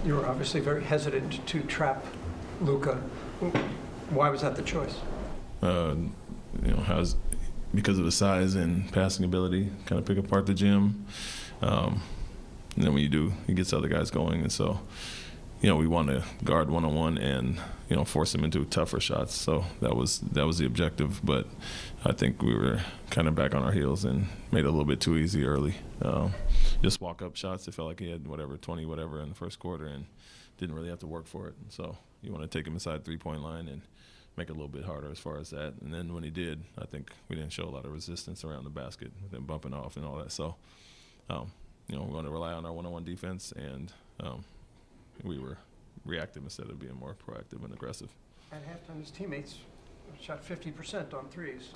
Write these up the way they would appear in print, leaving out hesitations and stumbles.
You were obviously very hesitant to trap Luka. Why was that the choice? Because of the size and passing ability, kind of pick apart the gym. And then when you do, he gets other guys going. And so, we want to guard one-on-one and, force him into tougher shots. So that was the objective. But I think we were kind of back on our heels and made it a little bit too easy early. Just walk-up shots. It felt like he had 20 in the first quarter and didn't really have to work for it. And so you want to take him inside three-point line and make it a little bit harder as far as that. And then when he did, I think we didn't show a lot of resistance around the basket with him bumping off and all that. So, we want to rely on our one-on-one defense, and we were reactive instead of being more proactive and aggressive. At halftime, his teammates shot 50% on threes.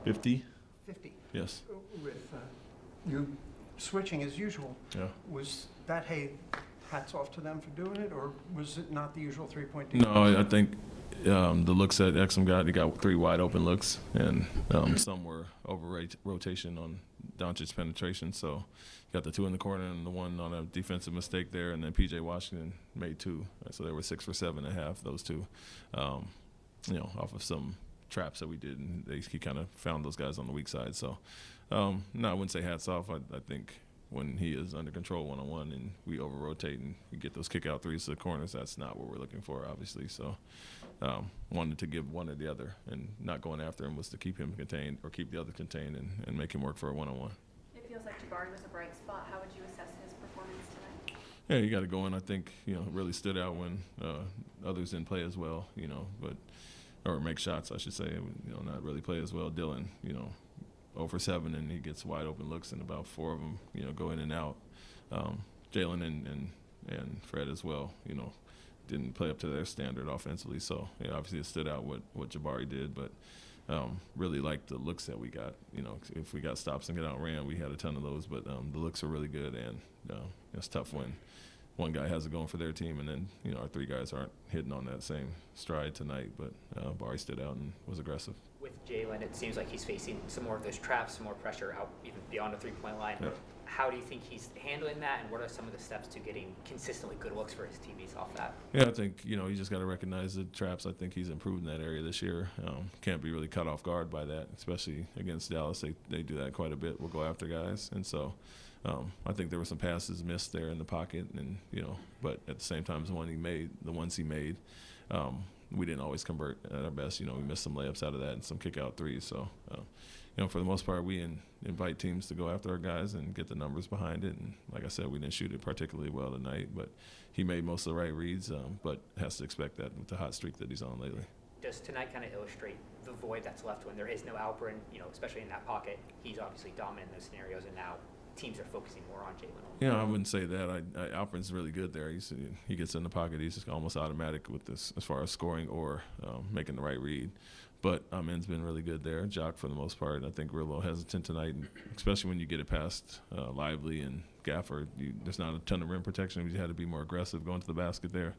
50? 50. Yes. With you switching as usual. Yeah. Was that, hey, hats off to them for doing it, or was it not the usual three-point defense? No, I think the looks that Exum got, he got 3 wide open looks, and some were over rotation on Doncic's penetration. So you got the 2 in the corner and the 1 on a defensive mistake there, and then P.J. Washington made 2. So they were 6 for 7 and a half, those 2, off of some traps that we did, and he kind of found those guys on the weak side. So, no, I wouldn't say hats off. I think when he is under control one-on-one and we over-rotate and you get those kick-out threes to the corners, that's not what we're looking for, obviously. So wanted to give one or the other, and not going after him was to keep him contained or keep the other contained and make him work for a one-on-one. It feels like Jabari was a bright spot. How would you assess his performance tonight? Yeah, you got to go in. I think, it really stood out when others didn't play as well, or make shots, I should say, not really play as well. Dillon, 0 for 7, and he gets wide open looks, and about 4 of them, go in and out. Jalen and Fred as well, didn't play up to their standard offensively. So, obviously it stood out what Jabari did, but really liked the looks that we got. If we got stops and get outran, we had a ton of those, but the looks are really good, and it's tough when one guy has it going for their team, and then, our 3 guys aren't hitting on that same stride tonight, but Bari stood out and was aggressive. With Jalen, it seems like he's facing some more of those traps, some more pressure out even beyond the three-point line. Yeah. How do you think he's handling that, and what are some of the steps to getting consistently good looks for his teammates off that? Yeah, I think, you just got to recognize the traps. I think he's improved in that area this year. Can't be really caught off guard by that, especially against Dallas. They do that quite a bit. We'll go after guys. And so I think there were some passes missed there in the pocket, and but at the same time, the ones he made, we didn't always convert at our best. We missed some layups out of that and some kick-out threes. So, for the most part, we invite teams to go after our guys and get the numbers behind it. And like I said, we didn't shoot it particularly well tonight, but he made most of the right reads, but has to expect that with the hot streak that he's on lately. Does tonight kind of illustrate the void that's left when there is no Alperen, especially in that pocket? He's obviously dominant in those scenarios, and now teams are focusing more on Jalen. Yeah, I wouldn't say that. Alperen's really good there. He gets in the pocket. He's just almost automatic with this as far as scoring or making the right read. But Amen's been really good there. Jock, for the most part, I think we're a little hesitant tonight, especially when you get it past Lively and Gaffer. There's not a ton of rim protection. We had to be more aggressive going to the basket there.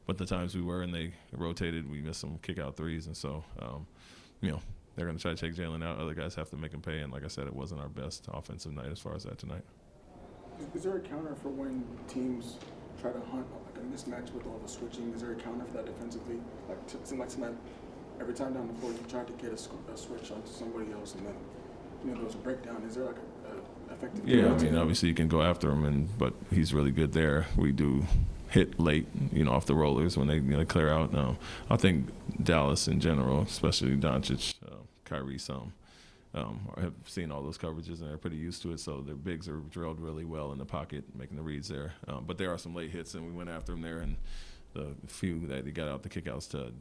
But the times we were and they rotated, we missed some kick-out threes. And so, they're going to try to take Jalen out. Other guys have to make him pay. And like I said, it wasn't our best offensive night as far as that tonight. Is there a counter for when teams try to hunt like a mismatch with all the switching? Is there a counter for that defensively? It seemed like tonight, every time down the floor, you tried to get a switch onto somebody else, and then there was a breakdown. Is there like a effective? Yeah, obviously you can go after him, but he's really good there. We do hit late, off the rollers when they clear out. I think Dallas in general, especially Doncic, Kyrie, have seen all those coverages and they're pretty used to it. So their bigs are drilled really well in the pocket, making the reads there. But there are some late hits, and we went after him there. And the few that he got out the kickouts to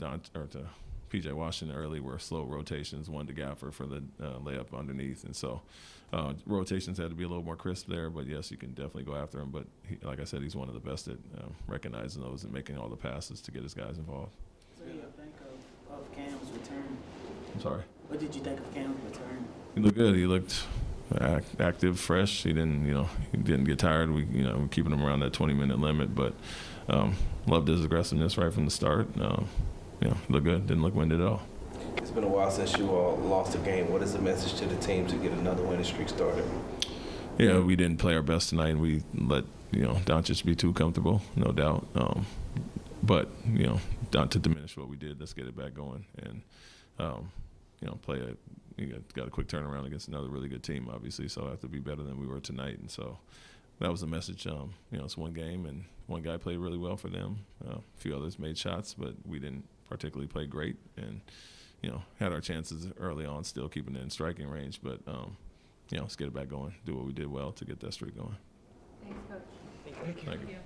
P.J. Washington early were slow rotations, one to Gaffer for the layup underneath. And so rotations had to be a little more crisp there. But, yes, you can definitely go after him. But, like I said, he's one of the best at recognizing those and making all the passes to get his guys involved. What do you think of Cam's return? I'm sorry? What did you think of Cam's return? He looked good. He looked active, fresh. He didn't, he didn't get tired. We're keeping him around that 20-minute limit. But loved his aggressiveness right from the start. Looked good. Didn't look winded at all. It's been a while since you all lost a game. What is the message to the team to get another winning streak started? Yeah, we didn't play our best tonight, and we let Doncic be too comfortable, no doubt. But not to diminish what we did. Let's get it back going, and play a. You got a quick turnaround against another really good team, obviously. So I have to be better than we were tonight, and so that was the message. It's one game, and one guy played really well for them. A few others made shots, but we didn't particularly play great, and had our chances early on, still keeping it in striking range. But let's get it back going. Do what we did well to get that streak going. Thanks, Coach. Thank you.